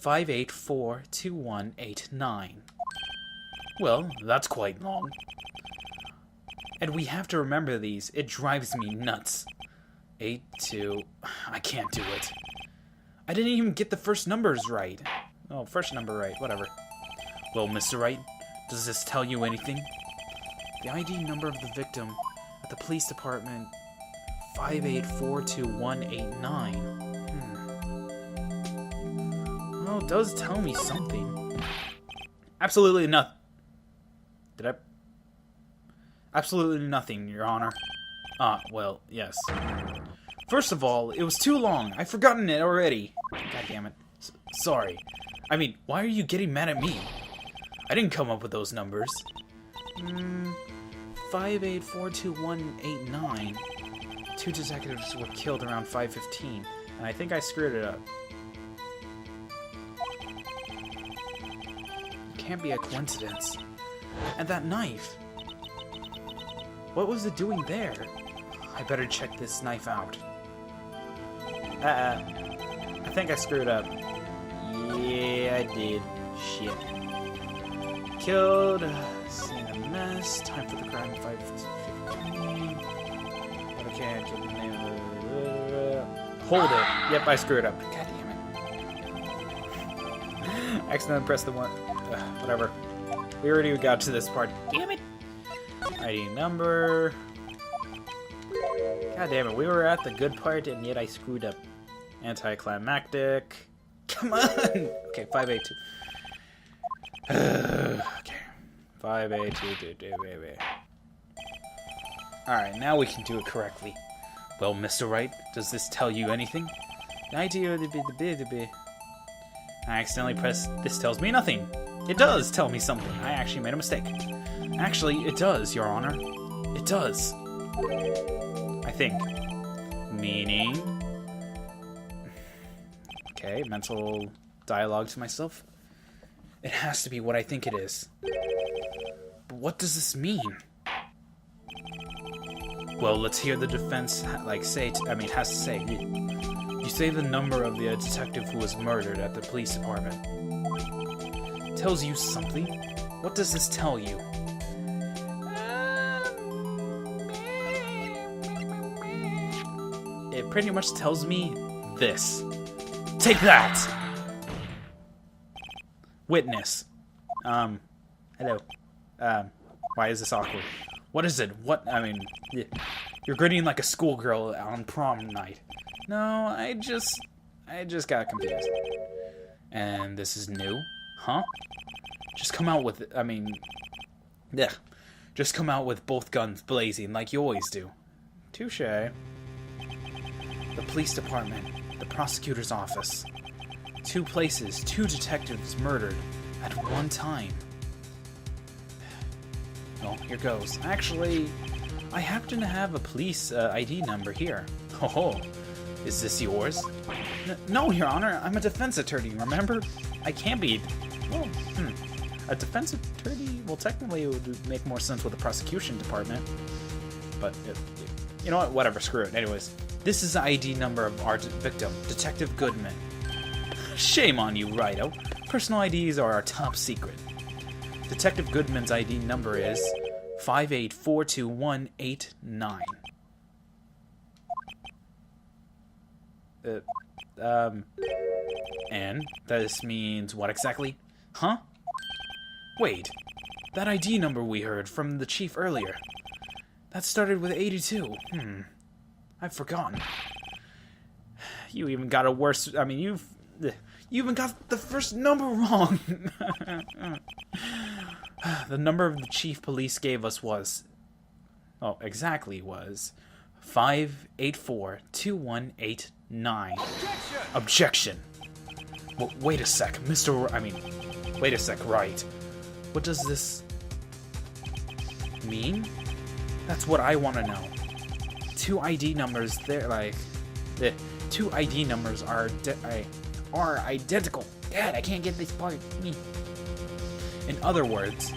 584218 Well, that's quite long. And we have to remember these. It drives me nuts. 82... I can't do it. I didn't even get the first numbers right. Oh, first number right. Whatever. Well, Mr. Wright, does this tell you anything? The ID number of the victim at the police department, 584218 Well, it does tell me something. Absolutely nothing. Did I? Absolutely nothing, Your Honor. Well, yes. First of all, it was too long. I've forgotten it already. God damn it. Sorry. I mean, why are you getting mad at me? I didn't come up with those numbers. 584218 Two detectives were killed around 5:15, and I think I screwed it up. It can't be a coincidence. And that knife. What was it doing there? I better check this knife out. I think I screwed up. Yeah, I did. Shit. Killed. Seen a mess. Time for the crime. 5:15. Okay, I can name hold it. Yep, I screwed up. God damn it. Accidentally pressed the one. Whatever. We already got to this part. Damn it. ID number. God damn it. We were at the good part and yet I screwed up. Anticlimactic. Come on. Okay, 582. Okay. 5822, baby. Alright, now we can do it correctly. Well, Mr. Wright, does this tell you anything? The idea of the I accidentally pressed. This tells me nothing. It does tell me something. I actually made a mistake. Actually, it does, Your Honor. It does. I think. Meaning... Okay, mental dialogue to myself. It has to be what I think it is. But what does this mean? Well, let's hear the defense has to say. You say the number of the detective who was murdered at the police department. Tells you something? What does this tell you? It pretty much tells me this. Take that! Witness. Hello. Why is this awkward? What is it? You're grinning like a schoolgirl on prom night. No, I just got confused. And this is new? Huh? Just come out with, just come out with both guns blazing like you always do. Touché. The police department, the prosecutor's office. Two places, two detectives murdered at one time. Well, here goes. Actually, I happen to have a police ID number here. Oh, is this yours? No, Your Honor, I'm a defense attorney, remember? I can't be... Well, a defense attorney? Well, technically it would make more sense with the prosecution department. But, you know what? Whatever, screw it. Anyways, this is the ID number of our victim, Detective Goodman. Shame on you, Righto. Personal IDs are our top secret. Detective Goodman's ID number is 584218 And this means what exactly? Huh? Wait, that ID number we heard from the chief earlier. That started with 82. I've forgotten. You even got a worse... you even got the first number wrong. The number the chief police gave us was... exactly was 584218 Objection! Well, wait a sec, wait a sec, Wright. What does this mean? That's what I want to know. Two ID numbers, the two ID numbers are identical. Dad, I can't get this part. In other words,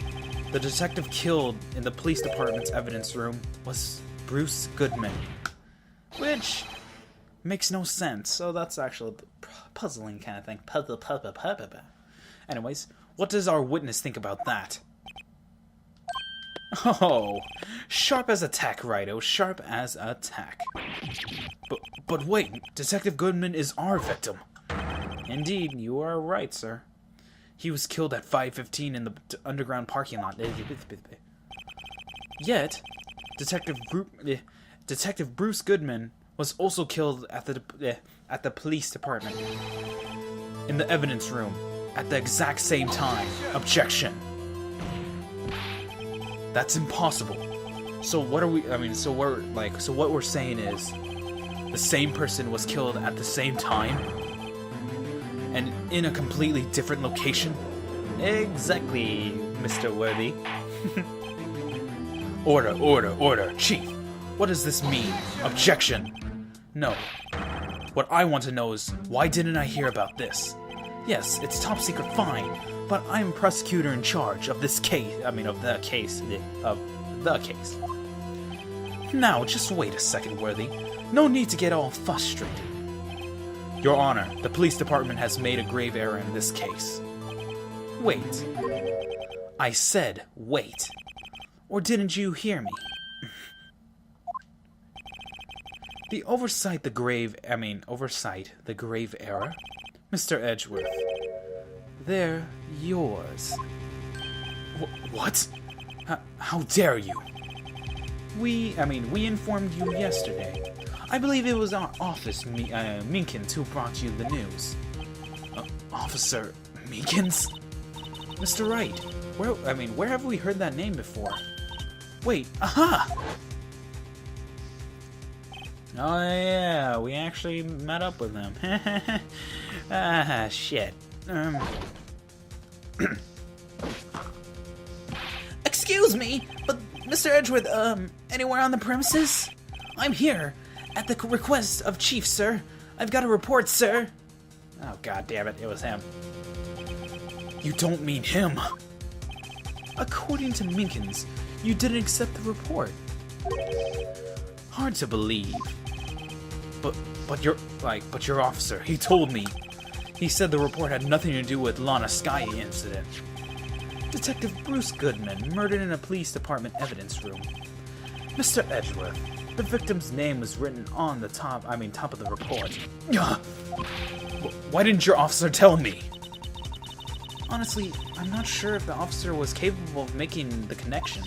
the detective killed in the police department's evidence room was Bruce Goodman. Which Makes no sense. So that's actually a puzzling kind of thing. Puzzle. Anyways, what does our witness think about that? Oh, sharp as a tack, Righto. Sharp as a tack. But wait, Detective Goodman is our victim. Indeed, you are right, sir. He was killed at 5:15 in the underground parking lot. Yet, Detective Bruce Goodman was also killed at the police department in the evidence room at the exact same time. Objection. That's impossible. So what are we? So what we're saying is, the same person was killed at the same time, and in a completely different location. Exactly, Mr. Worthy. Order, Chief. What does this mean? Objection. No. What I want to know is, why didn't I hear about this? Yes, it's top secret, fine, but I'm prosecutor in charge of this case. Of the case. Now, just wait a second, Worthy. No need to get all frustrated. Your Honor, the police department has made a grave error in this case. Wait. I said wait. Or didn't you hear me? Oversight the grave error? Mr. Edgeworth. They're yours. What? How dare you? We informed you yesterday. I believe it was our office, Minkins, who brought you the news. Officer Minkins? Mr. Wright, where have we heard that name before? Wait, aha! Oh yeah, we actually met up with him. Shit. Excuse me, but Mr. Edgeworth, anywhere on the premises? I'm here, at the request of Chief, sir. I've got a report, sir. Oh, god damn it, it was him. You don't mean him. According to Minkins, you didn't accept the report. Hard to believe. But your officer, he told me. He said the report had nothing to do with Lana Sky incident. Detective Bruce Goodman, murdered in a police department evidence room. Mr. Edgeworth, the victim's name was written on the top of the report. Why didn't your officer tell me? Honestly, I'm not sure if the officer was capable of making the connection.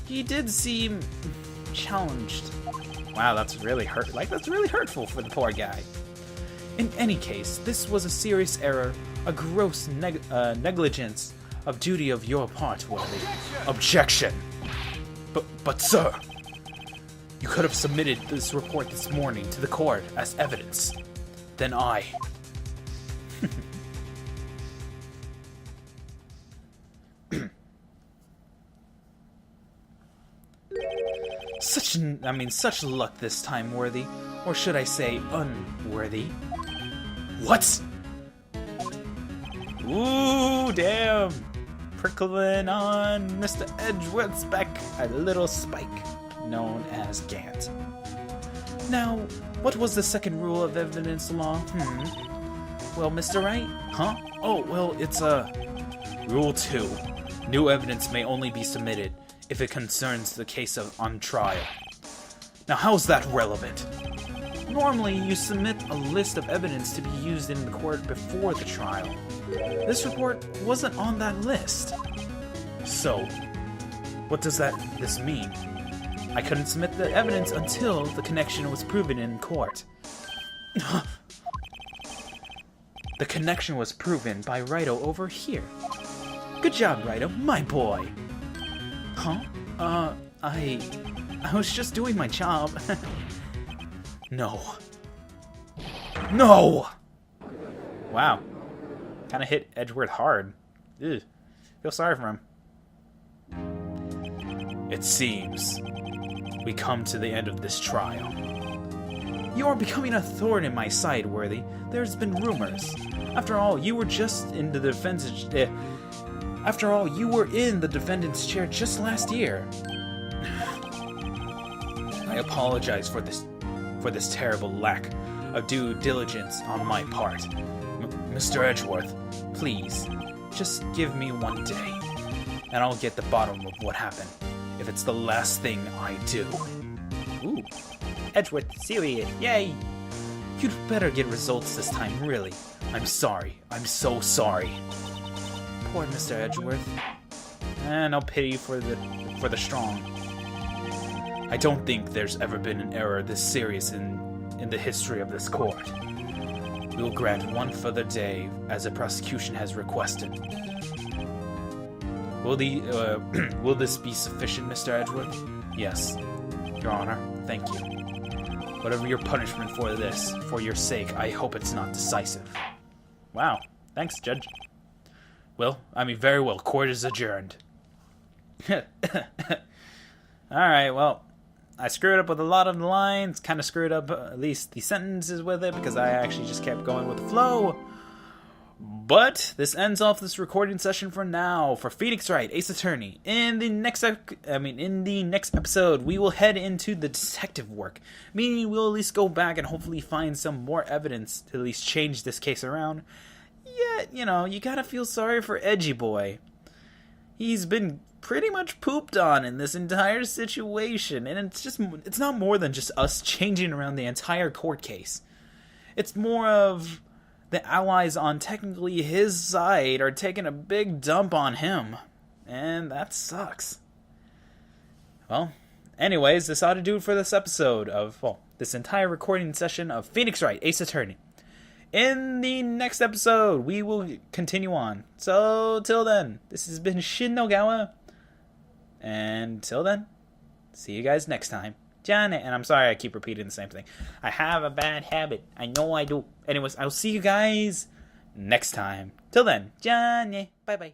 He did seem challenged. Wow, that's really hurtful for the poor guy. In any case, this was a serious error, a gross negligence of duty of your part, Worthy. Objection. But sir, you could have submitted this report this morning to the court as evidence. Then I... Such luck this time, Worthy. Or should I say, unworthy. What? Ooh, damn. Prickling on Mr. Edgeworth's back a little spike, known as Gant. Now, what was the second rule of evidence law? Well, Mr. Wright? Huh? Oh, well, it's, Rule 2. New evidence may only be submitted if it concerns the case on trial. Now, how's that relevant? Normally, you submit a list of evidence to be used in the court before the trial. This report wasn't on that list. So, what does this mean? I couldn't submit the evidence until the connection was proven in court. The connection was proven by Righto over here. Good job, Righto, my boy. Huh? I was just doing my job. No. No! Wow. Kinda hit Edgeworth hard. Ew. Feel sorry for him. It seems we come to the end of this trial. You are becoming a thorn in my side, Worthy. There's been rumors. After all, you were just in the defense's... After all, you were in the defendant's chair just last year. I apologize for for this terrible lack of due diligence on my part. Mr. Edgeworth, please, just give me one day, and I'll get the bottom of what happened, if it's the last thing I do. Ooh, Edgeworth, serious, yay! You'd better get results this time, really. I'm sorry, I'm so sorry. Poor Mr. Edgeworth. No pity for the strong. I don't think there's ever been an error this serious in the history of this court. We will grant one further day, as the prosecution has requested. Will this be sufficient, Mr. Edgeworth? Yes, Your Honor. Thank you. Whatever your punishment for this, for your sake, I hope it's not decisive. Wow. Thanks, Judge. Well, I mean, very well. Court is adjourned. Alright, well, I screwed up with a lot of the lines, kind of screwed up at least the sentences with it, because I actually just kept going with the flow. But this ends off this recording session for now for Phoenix Wright, Ace Attorney. In the next episode, we will head into the detective work, meaning we'll at least go back and hopefully find some more evidence to at least change this case around. Yet, you gotta feel sorry for Edgy Boy. He's been pretty much pooped on in this entire situation, and it's not more than just us changing around the entire court case. It's more of the allies on technically his side are taking a big dump on him, and that sucks. Well, anyways, this ought to do it for this episode of, this entire recording session of Phoenix Wright, Ace Attorney. In the next episode, we will continue on. So, till then, this has been Shin Nogawa. And till then, see you guys next time. Johnny, and I'm sorry I keep repeating the same thing. I have a bad habit. I know I do. Anyways, I'll see you guys next time. Till then, Johnny. Bye-bye.